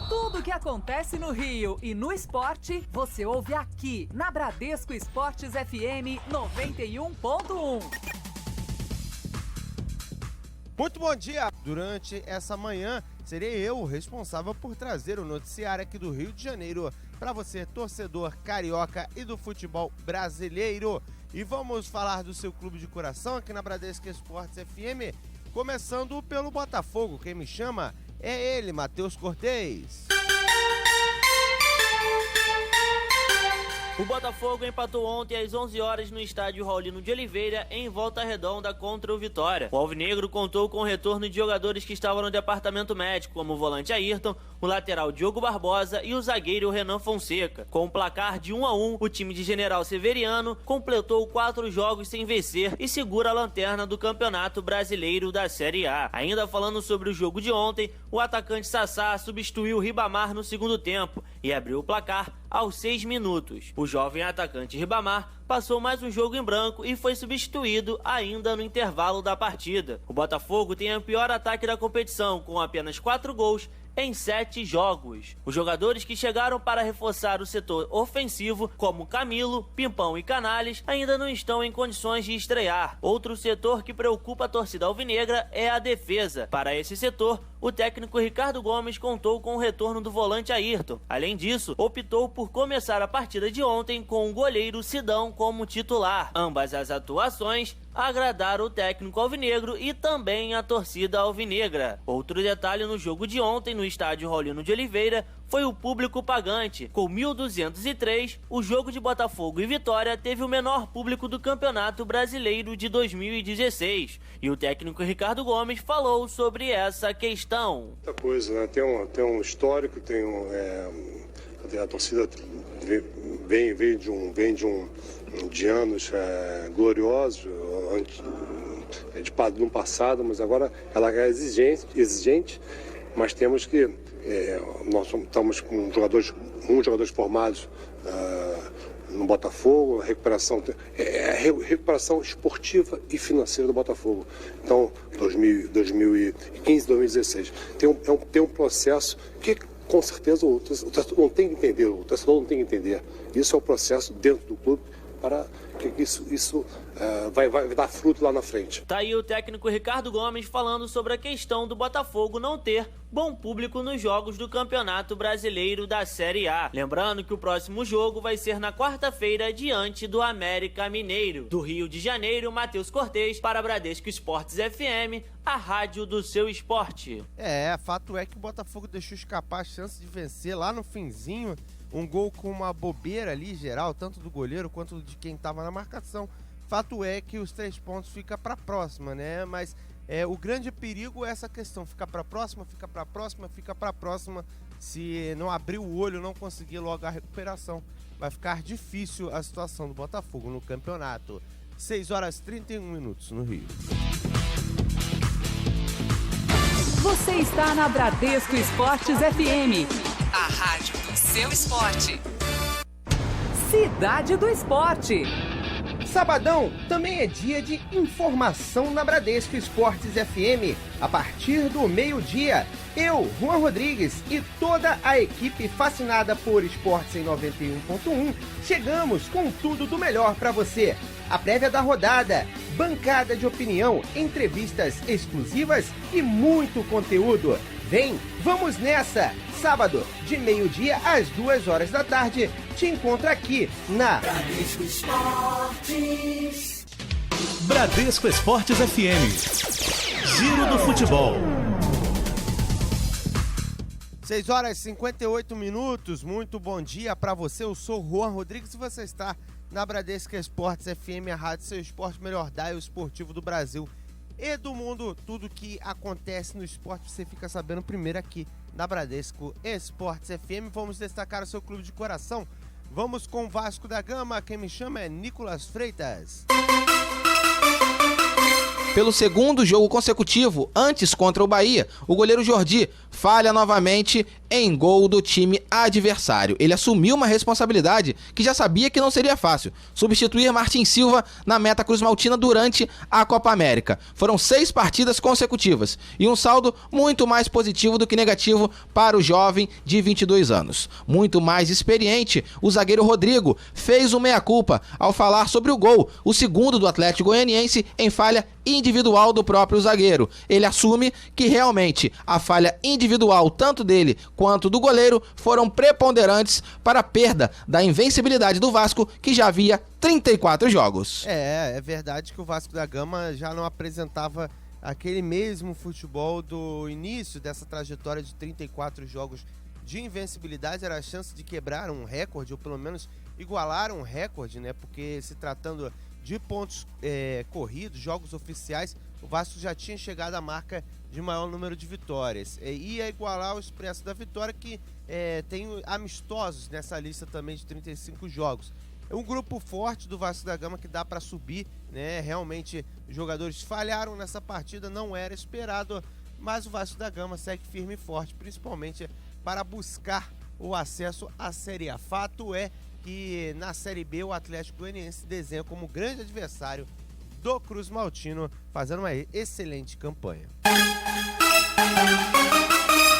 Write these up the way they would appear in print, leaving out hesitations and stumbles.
Tudo que acontece no Rio e no esporte, você ouve aqui na Bradesco Esportes FM 91.1. Muito bom dia! Durante essa manhã, serei eu o responsável por trazer o noticiário aqui do Rio de Janeiro para você, torcedor carioca e do futebol brasileiro. E vamos falar do seu clube de coração aqui na Bradesco Esportes FM, começando pelo Botafogo. Quem me chama é ele, Matheus Cortez. O Botafogo empatou ontem às 11 horas no estádio Raulino de Oliveira, em Volta Redonda, contra o Vitória. O alvinegro contou com o retorno de jogadores que estavam no departamento médico, como o volante Ayrton, o lateral Diogo Barbosa e o zagueiro Renan Fonseca. Com o placar de 1-1, o time de General Severiano completou 4 jogos sem vencer e segura a lanterna do Campeonato Brasileiro da Série A. Ainda falando sobre o jogo de ontem, o atacante Sassá substituiu o Ribamar no segundo tempo e abriu o placar aos 6 minutos. O jovem atacante Ribamar passou mais um jogo em branco e foi substituído ainda no intervalo da partida. O Botafogo tem o pior ataque da competição, com apenas 4 gols em 7 jogos. Os jogadores que chegaram para reforçar o setor ofensivo, como Camilo, Pimpão e Canales, ainda não estão em condições de estrear. Outro setor que preocupa a torcida alvinegra é a defesa. Para esse setor, o técnico Ricardo Gomes contou com o retorno do volante Ayrton. Além disso, optou por começar a partida de ontem com o goleiro Sidão como titular. Ambas as atuações agradaram o técnico alvinegro e também a torcida alvinegra. Outro detalhe no jogo de ontem no estádio Raulino de Oliveira foi o público pagante. Com 1.203, o jogo de Botafogo e Vitória teve o menor público do Campeonato Brasileiro de 2016. E o técnico Ricardo Gomes falou sobre essa questão. Muita coisa, né? Tem um histórico, a torcida vem de anos gloriosos, no passado, mas agora ela é exigente, mas temos que nós estamos com muitos jogadores formados no Botafogo, recuperação esportiva e financeira do Botafogo. Então, 2015, 2016 tem um processo que com certeza o torcedor não tem que entender. Isso é o processo dentro do clube para que isso vai dar fruto lá na frente. Tá aí o técnico Ricardo Gomes falando sobre a questão do Botafogo não ter bom público nos jogos do Campeonato Brasileiro da Série A. Lembrando que o próximo jogo vai ser na quarta-feira diante do América Mineiro. Do Rio de Janeiro, Matheus Cortez para Bradesco Esportes FM, a rádio do seu esporte. Fato é que o Botafogo deixou escapar a chance de vencer lá no finzinho. Um gol com uma bobeira ali, geral, tanto do goleiro quanto de quem estava na marcação. Fato é que os 3 pontos ficam para a próxima, né? Mas o grande perigo é essa questão, fica para a próxima. Se não abrir o olho, não conseguir logo a recuperação, vai ficar difícil a situação do Botafogo no campeonato. 6 horas e 31 minutos no Rio. Você está na Bradesco Esportes FM. A rádio do seu esporte. Cidade do Esporte. Sabadão também é dia de informação na Bradesco Esportes FM. A partir do meio-dia, eu, Juan Rodrigues e toda a equipe fascinada por esportes em 91.1 chegamos com tudo do melhor para você. A prévia da rodada, bancada de opinião, entrevistas exclusivas e muito conteúdo. Vem, vamos nessa! Sábado, de meio-dia às 2 horas da tarde, te encontro aqui na Bradesco Esportes. Bradesco Esportes FM. Giro do futebol. 6 horas e 58 minutos, muito bom dia para você. Eu sou o Juan Rodrigues e você está na Bradesco Esportes FM, a rádio seu esporte melhor dial esportivo do Brasil e do mundo. Tudo que acontece no esporte você fica sabendo primeiro aqui na Bradesco Esportes FM. Vamos destacar o seu clube de coração. Vamos com o Vasco da Gama. Quem me chama é Nicolas Freitas. Pelo segundo jogo consecutivo, antes contra o Bahia, o goleiro Jordi falha novamente em gol do time adversário. Ele assumiu uma responsabilidade que já sabia que não seria fácil: substituir Martin Silva na meta cruzmaltina durante a Copa América. Foram 6 partidas consecutivas e um saldo muito mais positivo do que negativo para o jovem de 22 anos. Muito mais experiente, o zagueiro Rodrigo fez o meia-culpa ao falar sobre o gol, o segundo do Atlético Goianiense, em falha individual do próprio zagueiro. Ele assume que realmente a falha individual, tanto dele quanto do goleiro, foram preponderantes para a perda da invencibilidade do Vasco, que já havia 34 jogos. É verdade que o Vasco da Gama já não apresentava aquele mesmo futebol do início dessa trajetória de 34 jogos de invencibilidade. Era a chance de quebrar um recorde, ou pelo menos igualar um recorde, né? Porque se tratando de pontos corridos, jogos oficiais, o Vasco já tinha chegado à marca de maior número de vitórias. Ia igualar o Expresso da Vitória, que tem amistosos nessa lista também de 35 jogos. É um grupo forte do Vasco da Gama que dá para subir, né? Realmente os jogadores falharam nessa partida, não era esperado, mas o Vasco da Gama segue firme e forte, principalmente para buscar o acesso à Série A. Fato é que na Série B o Atlético Goianiense desenha como grande adversário do Cruzmaltino, fazendo uma excelente campanha.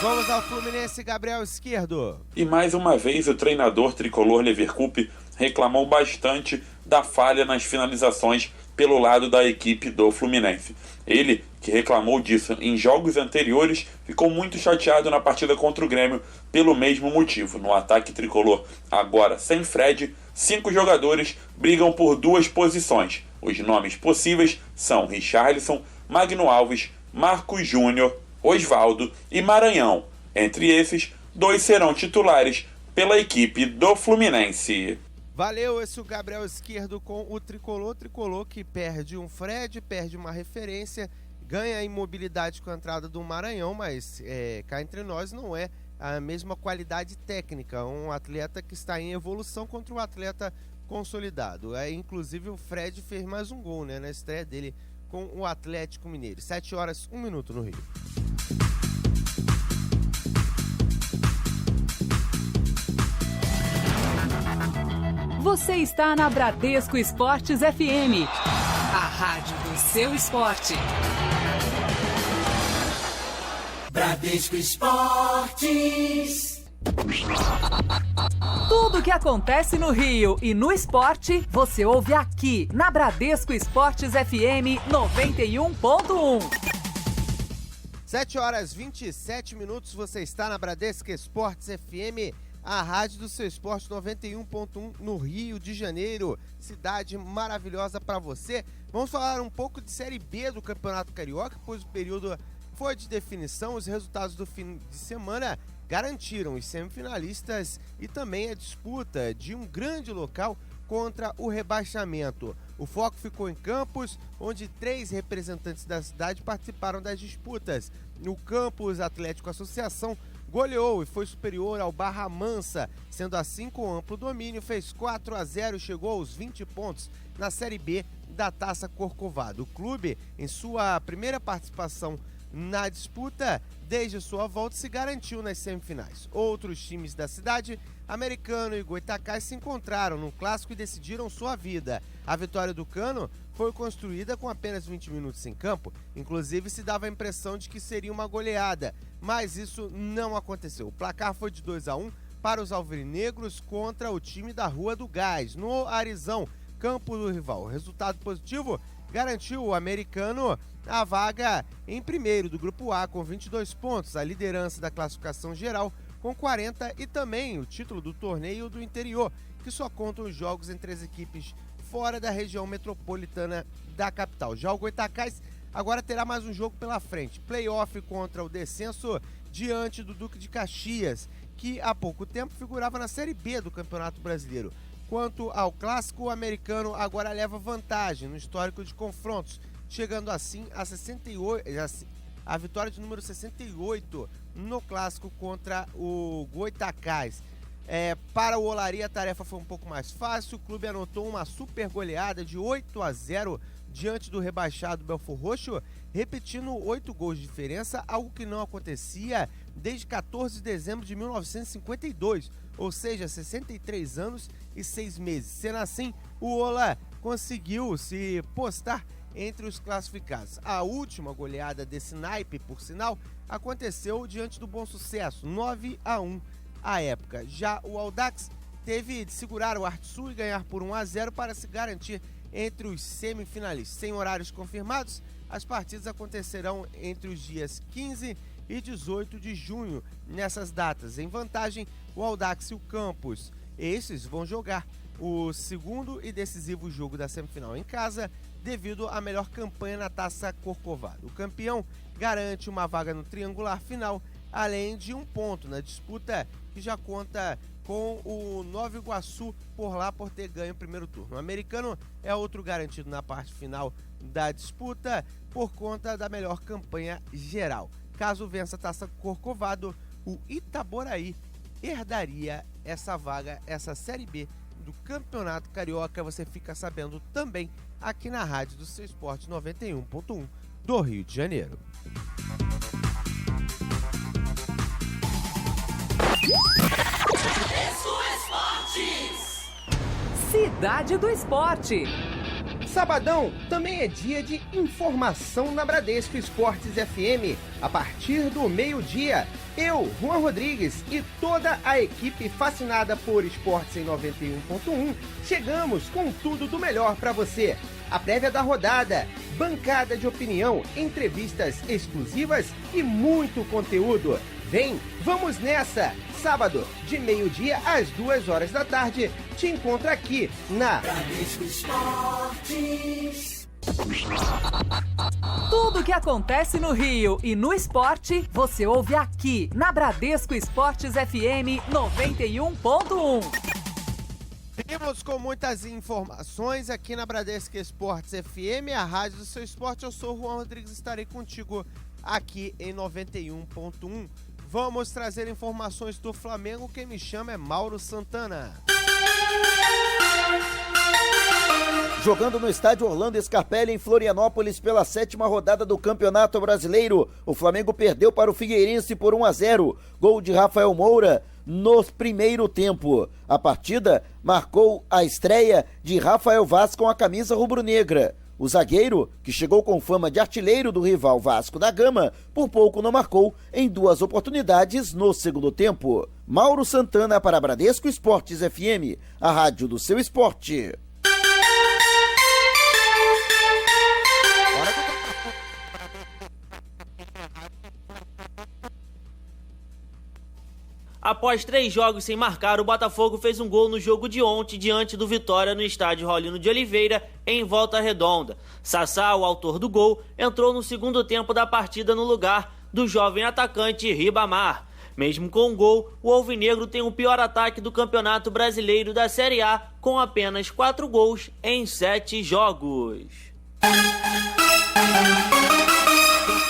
Vamos ao Fluminense, Gabriel Esquerdo. E mais uma vez o treinador tricolor Leverkusen reclamou bastante da falha nas finalizações pelo lado da equipe do Fluminense. Ele, que reclamou disso em jogos anteriores, ficou muito chateado na partida contra o Grêmio pelo mesmo motivo. No ataque tricolor, agora sem Fred, 5 jogadores brigam por 2 posições. Os nomes possíveis são Richarlison, Magno Alves, Marcos Júnior, Osvaldo e Maranhão. Entre esses, 2 serão titulares pela equipe do Fluminense. Valeu, esse é o Gabriel Esquerdo com o tricolor que perde um Fred, perde uma referência, ganha imobilidade com a entrada do Maranhão, mas cá entre nós não é a mesma qualidade técnica, um atleta que está em evolução contra um atleta consolidado. Inclusive o Fred fez mais um gol, né, na estreia dele com o Atlético Mineiro. 7h, 1 minuto no Rio. Você está na Bradesco Esportes FM. A rádio do seu esporte. Bradesco Esportes. Tudo que acontece no Rio e no esporte, você ouve aqui na Bradesco Esportes FM 91.1. 7h, 27 minutos, você está na Bradesco Esportes FM, a rádio do seu esporte 91.1 no Rio de Janeiro, cidade maravilhosa para você. Vamos falar um pouco de Série B do Campeonato Carioca, pois o período foi de definição. Os resultados do fim de semana garantiram os semifinalistas e também a disputa de um grande local contra o rebaixamento. O foco ficou em Campos, onde 3 representantes da cidade participaram das disputas. No Campos Atlético Associação goleou e foi superior ao Barra Mansa, sendo assim com amplo domínio, fez 4-0 e chegou aos 20 pontos na Série B da Taça Corcovado. O clube, em sua primeira participação na disputa, desde sua volta, se garantiu nas semifinais. Outros times da cidade, Americano e Goitacás, se encontraram no clássico e decidiram sua vida. A vitória do Cano foi construída com apenas 20 minutos em campo, inclusive se dava a impressão de que seria uma goleada, mas isso não aconteceu. O placar foi de 2-1 para os alvinegros contra o time da Rua do Gás, no Arizão, campo do rival. O resultado positivo garantiu o Americano a vaga em primeiro do Grupo A com 22 pontos, a liderança da classificação geral com 40 e também o título do torneio do interior, que só contam os jogos entre as equipes fora da região metropolitana da capital. Já o Goitacás agora terá mais um jogo pela frente, playoff contra o descenso diante do Duque de Caxias, que há pouco tempo figurava na Série B do Campeonato Brasileiro. Quanto ao clássico, o Americano agora leva vantagem no histórico de confrontos, chegando assim a 68, a vitória de número 68 no clássico contra o Goitacás. Para o Olaria a tarefa foi um pouco mais fácil, o clube anotou uma super goleada de 8-0 diante do rebaixado Belford Roxo, repetindo 8 gols de diferença, algo que não acontecia desde 14 de dezembro de 1952, ou seja, 63 anos e 6 meses. Sendo assim, o Ola conseguiu se postar entre os classificados. A última goleada desse naipe, por sinal, aconteceu diante do Bom Sucesso, 9-1 à época. Já o Audax teve de segurar o Artsul e ganhar por 1-0 para se garantir entre os semifinalistas. Sem horários confirmados, as partidas acontecerão entre os dias 15 e 18 de junho. Nessas datas, em vantagem, o Audax e o Campos. Esses vão jogar o segundo e decisivo jogo da semifinal em casa, devido à melhor campanha na Taça Corcovado. O campeão garante uma vaga no triangular final, além de 1 ponto na disputa que já conta com o Nova Iguaçu por ter ganho o primeiro turno. O americano é outro garantido na parte final da disputa por conta da melhor campanha geral. Caso vença a Taça Corcovado, o Itaboraí herdaria essa vaga, essa Série B do Campeonato Carioca. Você fica sabendo também aqui na rádio do Seu Esporte 91.1 do Rio de Janeiro. Cidade do Esporte. Sabadão também é dia de informação na Bradesco Esportes FM. A partir do meio-dia, eu, Juan Rodrigues e toda a equipe fascinada por esportes em 91.1 chegamos com tudo do melhor para você. A prévia da rodada, bancada de opinião, entrevistas exclusivas e muito conteúdo. Vem, vamos nessa! Sábado, de meio-dia às 2 horas da tarde, te encontro aqui na Bradesco Esportes. Tudo que acontece no Rio e no esporte, você ouve aqui na Bradesco Esportes FM 91.1. Seguimos com muitas informações aqui na Bradesco Esportes FM, a rádio do seu esporte. Eu sou o Juan Rodrigues, estarei contigo aqui em 91.1. Vamos trazer informações do Flamengo. Quem me chama é Mauro Santana. Jogando no estádio Orlando Scarpelli, em Florianópolis, pela 7ª rodada do Campeonato Brasileiro, o Flamengo perdeu para o Figueirense por 1-0. Gol de Rafael Moura no primeiro tempo. A partida marcou a estreia de Rafael Vaz com a camisa rubro-negra. O zagueiro, que chegou com fama de artilheiro do rival Vasco da Gama, por pouco não marcou em 2 oportunidades no segundo tempo. Mauro Santana para Bradesco Esportes FM, a rádio do seu esporte. Após 3 jogos sem marcar, o Botafogo fez um gol no jogo de ontem diante do Vitória no estádio Raulino de Oliveira, em Volta Redonda. Sassá, o autor do gol, entrou no segundo tempo da partida no lugar do jovem atacante Ribamar. Mesmo com o gol, o alvinegro tem o pior ataque do Campeonato Brasileiro da Série A, com apenas 4 gols em 7 jogos.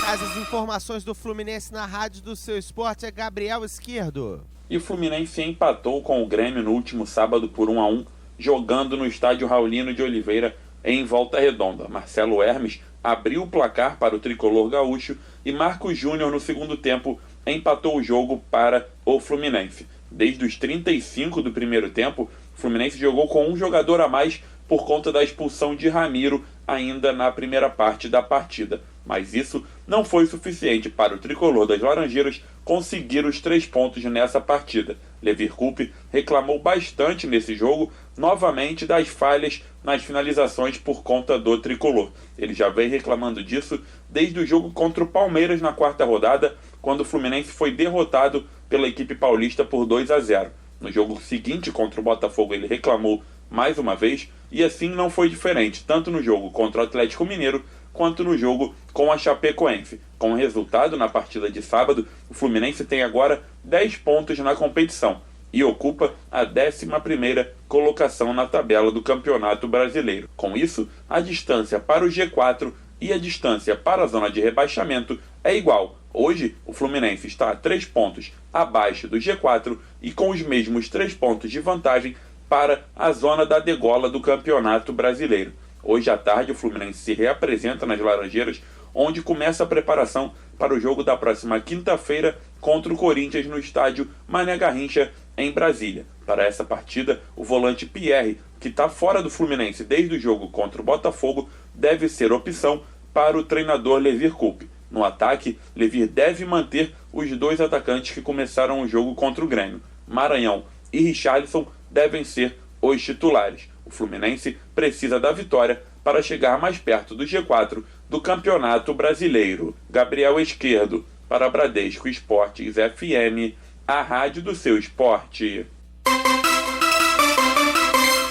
As informações do Fluminense na rádio do seu esporte é Gabriel Esquerdo. E o Fluminense empatou com o Grêmio no último sábado por 1-1, jogando no estádio Raulino de Oliveira, em Volta Redonda. Marcelo Hermes abriu o placar para o tricolor gaúcho e Marcos Júnior, no segundo tempo, empatou o jogo para o Fluminense. Desde os 35 do primeiro tempo, o Fluminense jogou com um jogador a mais por conta da expulsão de Ramiro ainda na primeira parte da partida. Mas isso não foi suficiente para o tricolor das Laranjeiras conseguir os 3 pontos nessa partida. Levir Coupe reclamou bastante nesse jogo, novamente, das falhas nas finalizações por conta do tricolor. Ele já vem reclamando disso desde o jogo contra o Palmeiras na 4ª rodada, quando o Fluminense foi derrotado pela equipe paulista por 2-0. No jogo seguinte contra o Botafogo ele reclamou mais uma vez, e assim não foi diferente, tanto no jogo contra o Atlético Mineiro, quanto no jogo com a Chapecoense. Com o resultado na partida de sábado, o Fluminense tem agora 10 pontos na competição e ocupa a 11ª colocação na tabela do Campeonato Brasileiro. Com isso, a distância para o G4 e a distância para a zona de rebaixamento é igual. Hoje, o Fluminense está a 3 pontos abaixo do G4 e com os mesmos 3 pontos de vantagem para a zona da degola do Campeonato Brasileiro. Hoje à tarde, o Fluminense se reapresenta nas Laranjeiras, onde começa a preparação para o jogo da próxima quinta-feira contra o Corinthians no estádio Mané Garrincha, em Brasília. Para essa partida, o volante Pierre, que está fora do Fluminense desde o jogo contra o Botafogo, deve ser opção para o treinador Levir Coupe. No ataque, Levir deve manter os dois atacantes que começaram o jogo contra o Grêmio. Maranhão e Richarlison devem ser os titulares. O Fluminense precisa da vitória para chegar mais perto do G4 do Campeonato Brasileiro. Gabriel Esquerdo, para Bradesco Esportes FM, a rádio do seu esporte.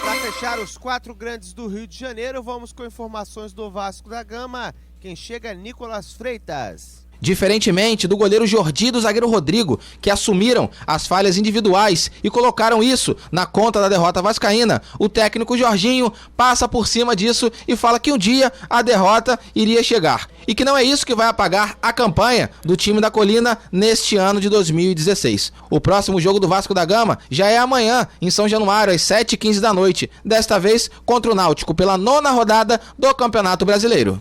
Para fechar os 4 grandes do Rio de Janeiro, vamos com informações do Vasco da Gama. Quem chega é Nicolas Freitas. Diferentemente do goleiro Jordi e do zagueiro Rodrigo, que assumiram as falhas individuais e colocaram isso na conta da derrota vascaína, o técnico Jorginho passa por cima disso e fala que um dia a derrota iria chegar. E que não é isso que vai apagar a campanha do time da Colina neste ano de 2016. O próximo jogo do Vasco da Gama já é amanhã, em São Januário, às 7h15 da noite. Desta vez contra o Náutico, pela 9ª rodada do Campeonato Brasileiro.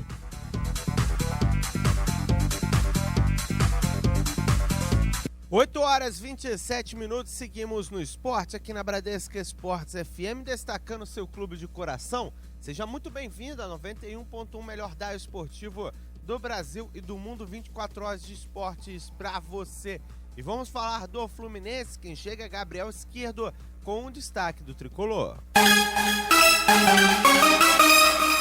8h27, seguimos no esporte aqui na Bradesco Esportes FM, destacando seu clube de coração. Seja muito bem-vindo a 91.1, melhor dial esportivo do Brasil e do mundo, 24 horas de esportes pra você. E vamos falar do Fluminense, quem chega é Gabriel Esquerdo, com um destaque do tricolor.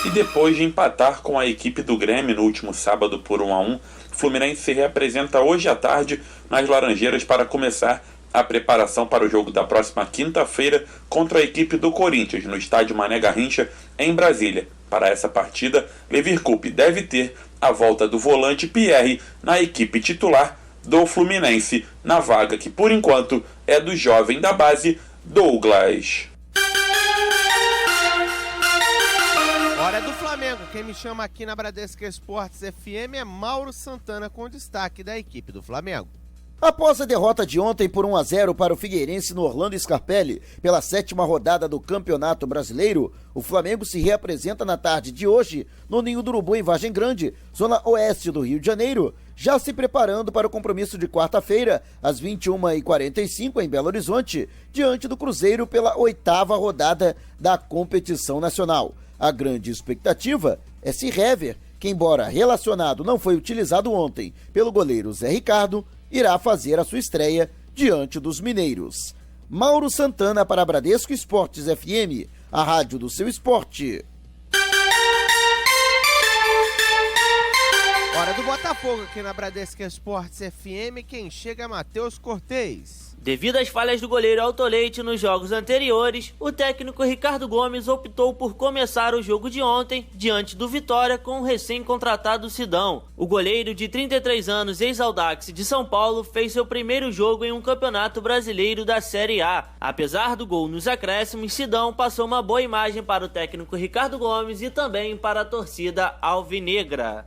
E depois de empatar com a equipe do Grêmio no último sábado por 1-1, o Fluminense se reapresenta hoje à tarde nas Laranjeiras para começar a preparação para o jogo da próxima quinta-feira contra a equipe do Corinthians no estádio Mané Garrincha, em Brasília. Para essa partida, Levir Coupe deve ter a volta do volante Pierre na equipe titular do Fluminense, na vaga que por enquanto é do jovem da base, Douglas. Hora do Flamengo, quem me chama aqui na Bradesco Esportes FM é Mauro Santana, com destaque da equipe do Flamengo. Após a derrota de ontem por 1-0 para o Figueirense no Orlando Scarpelli, pela 7ª rodada do Campeonato Brasileiro, o Flamengo se reapresenta na tarde de hoje no Ninho do Urubu, em Vargem Grande, zona oeste do Rio de Janeiro, já se preparando para o compromisso de quarta-feira, às 21h45, em Belo Horizonte, diante do Cruzeiro pela 8ª rodada da competição nacional. A grande expectativa é se Hever, que embora relacionado não foi utilizado ontem pelo goleiro Zé Ricardo, irá fazer a sua estreia diante dos mineiros. Mauro Santana para Bradesco Esportes FM, a rádio do seu esporte. Hora do Botafogo aqui na Bradesco Esportes FM, quem chega é Matheus Cortez. Devido às falhas do goleiro Altoleite nos jogos anteriores, o técnico Ricardo Gomes optou por começar o jogo de ontem diante do Vitória com o recém-contratado Sidão. O goleiro de 33 anos, ex-Audax de São Paulo, fez seu primeiro jogo em um campeonato brasileiro da Série A. Apesar do gol nos acréscimos, Sidão passou uma boa imagem para o técnico Ricardo Gomes e também para a torcida alvinegra.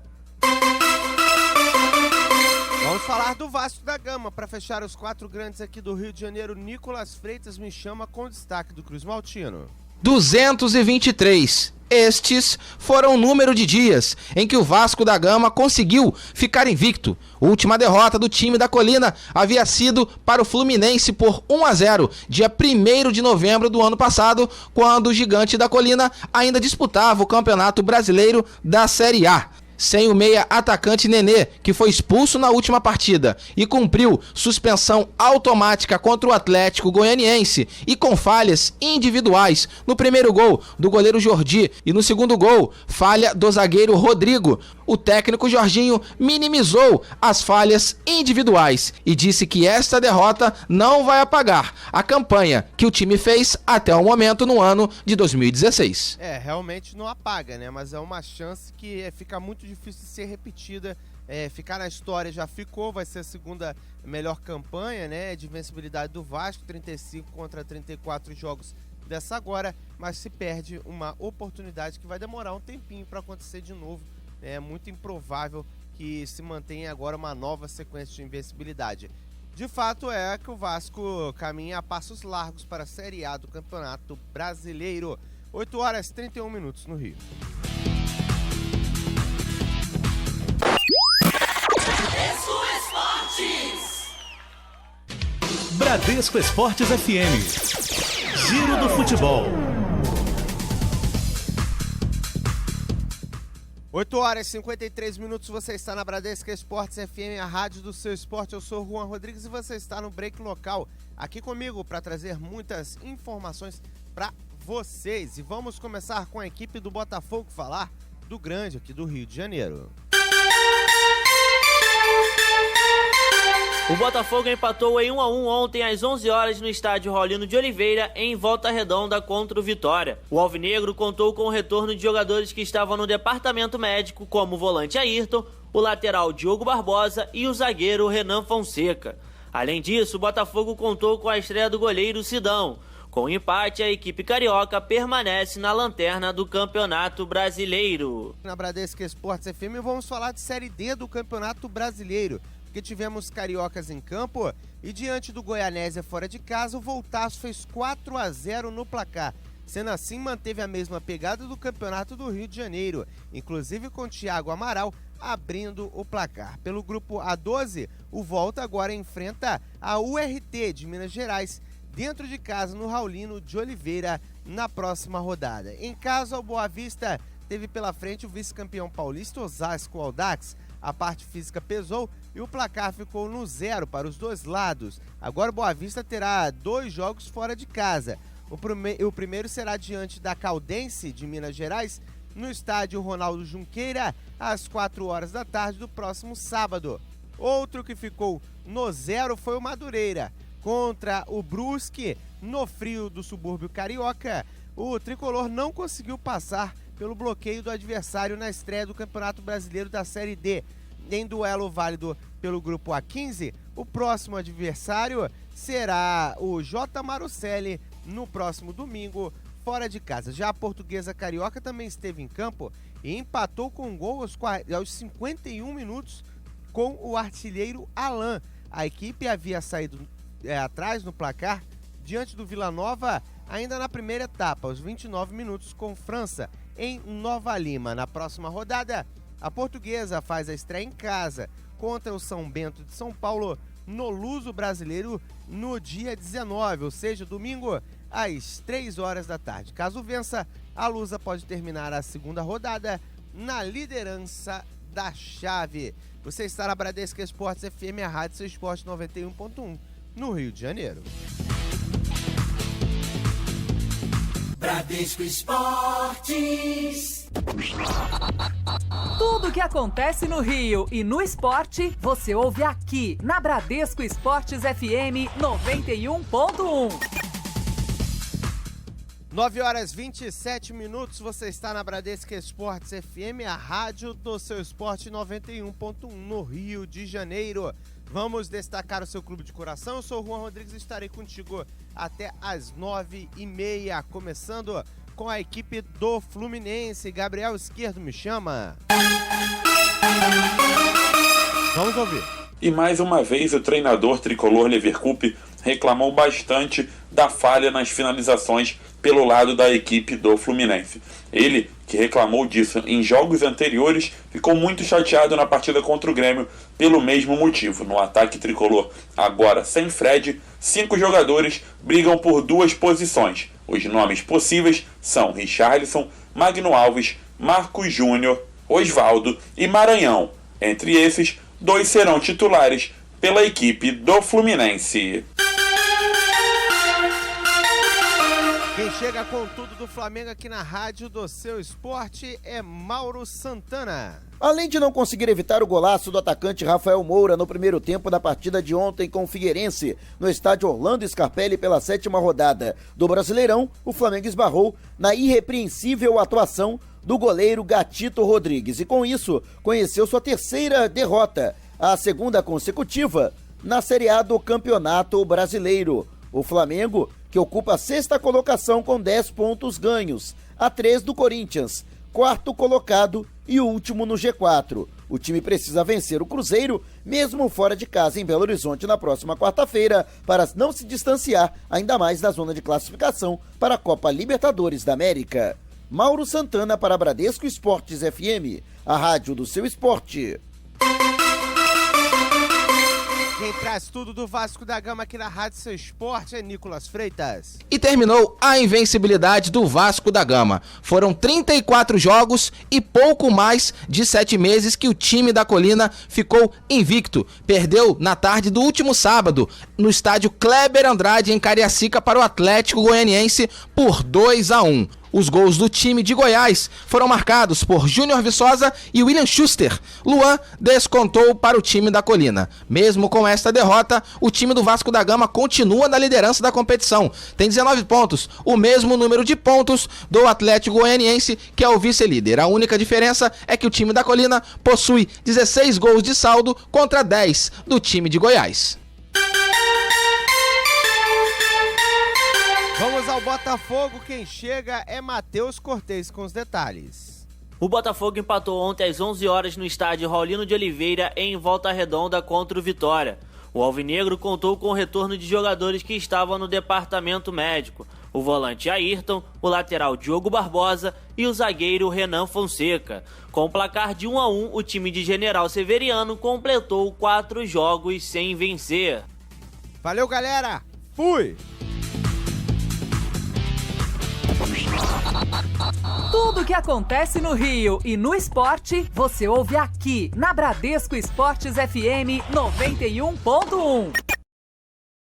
Vamos falar do Vasco da Gama. Para fechar os 4 grandes aqui do Rio de Janeiro, Nicolas Freitas me chama com destaque do Cruz Maltino. 223. Estes foram o número de dias em que o Vasco da Gama conseguiu ficar invicto. A última derrota do time da Colina havia sido para o Fluminense por 1-0, dia 1º de novembro do ano passado, quando o gigante da Colina ainda disputava o Campeonato Brasileiro da Série A. Sem o meia atacante Nenê, que foi expulso na última partida e cumpriu suspensão automática contra o Atlético Goianiense, e com falhas individuais no primeiro gol do goleiro Jordi e no segundo gol, falha do zagueiro Rodrigo. O técnico Jorginho minimizou as falhas individuais e disse que esta derrota não vai apagar a campanha que o time fez até o momento no ano de 2016. Realmente não apaga, né? Mas é uma chance que fica muito difícil de ser repetida. Ficar na história já ficou, vai ser a segunda melhor campanha, né, de vencibilidade do Vasco, 35 contra 34 jogos dessa agora, mas se perde uma oportunidade que vai demorar um tempinho para acontecer de novo. É muito improvável que se mantenha agora uma nova sequência de invencibilidade. De fato é que o Vasco caminha a passos largos para a Série A do Campeonato Brasileiro. 8h31 no Rio. Bradesco Esportes FM. Giro do Futebol. 8 horas e 53 minutos, você está na Bradesco Esportes FM, a rádio do seu esporte. Eu sou o Juan Rodrigues e você está no Break Local, aqui comigo para trazer muitas informações para vocês. E vamos começar com a equipe do Botafogo, falar do grande aqui do Rio de Janeiro. O Botafogo empatou em 1-1 ontem às 11 horas no estádio Raulino de Oliveira, em Volta Redonda, contra o Vitória. O alvinegro contou com o retorno de jogadores que estavam no departamento médico, como o volante Ayrton, o lateral Diogo Barbosa e o zagueiro Renan Fonseca. Além disso, o Botafogo contou com a estreia do goleiro Sidão. Com o empate, a equipe carioca permanece na lanterna do Campeonato Brasileiro. Na Bradesco Esportes FM vamos falar de Série D do Campeonato Brasileiro, que tivemos cariocas em campo e diante do Goianésia fora de casa, o Voltaço fez 4-0 no placar. Sendo assim, manteve a mesma pegada do Campeonato do Rio de Janeiro, inclusive com Thiago Amaral abrindo o placar. Pelo grupo A12, o Volta agora enfrenta a URT de Minas Gerais, dentro de casa no Raulino de Oliveira, na próxima rodada. Em casa, o Boa Vista teve pela frente o vice-campeão paulista Osasco Audax. A parte física pesou e o placar ficou no 0 para os dois lados. Agora o Boa Vista terá 2 jogos fora de casa. O primeiro será diante da Caldense de Minas Gerais, no estádio Ronaldo Junqueira, às 4 horas da tarde do próximo sábado. Outro que ficou no 0 foi o Madureira, contra o Brusque, no frio do subúrbio carioca. O tricolor não conseguiu passar pelo bloqueio do adversário na estreia do Campeonato Brasileiro da Série D. Em duelo válido pelo grupo A15, o próximo adversário será o J. Marucelli no próximo domingo, fora de casa. Já a Portuguesa Carioca também esteve em campo e empatou com um gol aos 51 minutos com o artilheiro Alain. A equipe havia saído atrás no placar diante do Vila Nova ainda na primeira etapa, aos 29 minutos, com França em Nova Lima. Na próxima rodada, a Portuguesa faz a estreia em casa contra o São Bento de São Paulo no Luso Brasileiro no dia 19, ou seja, domingo, às 3 horas da tarde. Caso vença, a Lusa pode terminar a segunda rodada na liderança da chave. Você está na Bradesco Esportes FM, a rádio seu esporte 91.1, no Rio de Janeiro. Bradesco Esportes. Tudo que acontece no Rio e no esporte, você ouve aqui na Bradesco Esportes FM 91.1. 9 horas e 27 minutos, você está na Bradesco Esportes FM, a rádio do seu esporte 91.1 no Rio de Janeiro. Vamos destacar o seu clube de coração. Eu sou o Juan Rodrigues e estarei contigo até às 9h30, começando com a equipe do Fluminense. Gabriel Esquerdo me chama. Vamos ouvir. E mais uma vez o treinador tricolor Leverkusen reclamou bastante da falha nas finalizações pelo lado da equipe do Fluminense. Ele, que reclamou disso em jogos anteriores, ficou muito chateado na partida contra o Grêmio pelo mesmo motivo. No ataque tricolor, agora sem Fred, 5 jogadores brigam por 2 posições. Os nomes possíveis são Richarlison, Magno Alves, Marcos Júnior, Osvaldo e Maranhão. Entre esses, 2 serão titulares pela equipe do Fluminense. Quem chega com tudo do Flamengo aqui na rádio do seu esporte é Mauro Santana. Além de não conseguir evitar o golaço do atacante Rafael Moura no primeiro tempo da partida de ontem com o Figueirense, no estádio Orlando Scarpelli pela 7ª rodada do Brasileirão, o Flamengo esbarrou na irrepreensível atuação do goleiro Gatito Rodrigues e com isso conheceu sua 3ª derrota, a 2ª consecutiva na Série A do Campeonato Brasileiro. O Flamengo, que ocupa a 6ª colocação com 10 pontos ganhos, a 3 do Corinthians, 4º colocado e último no G4. O time precisa vencer o Cruzeiro, mesmo fora de casa em Belo Horizonte na próxima quarta-feira, para não se distanciar ainda mais da zona de classificação para a Copa Libertadores da América. Mauro Santana para Bradesco Esportes FM, a rádio do seu esporte. Quem traz tudo do Vasco da Gama aqui na Rádio Seu Esporte é Nicolas Freitas. E terminou a invencibilidade do Vasco da Gama. Foram 34 jogos e pouco mais de 7 meses que o time da Colina ficou invicto. Perdeu na tarde do último sábado, no estádio Kleber Andrade, em Cariacica, para o Atlético Goianiense por 2-1. Os gols do time de Goiás foram marcados por Júnior Viçosa e William Schuster. Luan descontou para o time da Colina. Mesmo com esta derrota, o time do Vasco da Gama continua na liderança da competição. Tem 19 pontos, o mesmo número de pontos do Atlético Goianiense, que é o vice-líder. A única diferença é que o time da Colina possui 16 gols de saldo contra 10 do time de Goiás. Vamos ao Botafogo, quem chega é Matheus Cortez com os detalhes. O Botafogo empatou ontem às 11 horas no estádio Raulino de Oliveira, em Volta Redonda, contra o Vitória. O alvinegro contou com o retorno de jogadores que estavam no departamento médico: o volante Ayrton, o lateral Diogo Barbosa e o zagueiro Renan Fonseca. Com o placar de 1-1, o time de General Severiano completou 4 jogos sem vencer. Valeu, galera! Fui! Tudo que acontece no Rio e no esporte, você ouve aqui na Bradesco Esportes FM 91.1.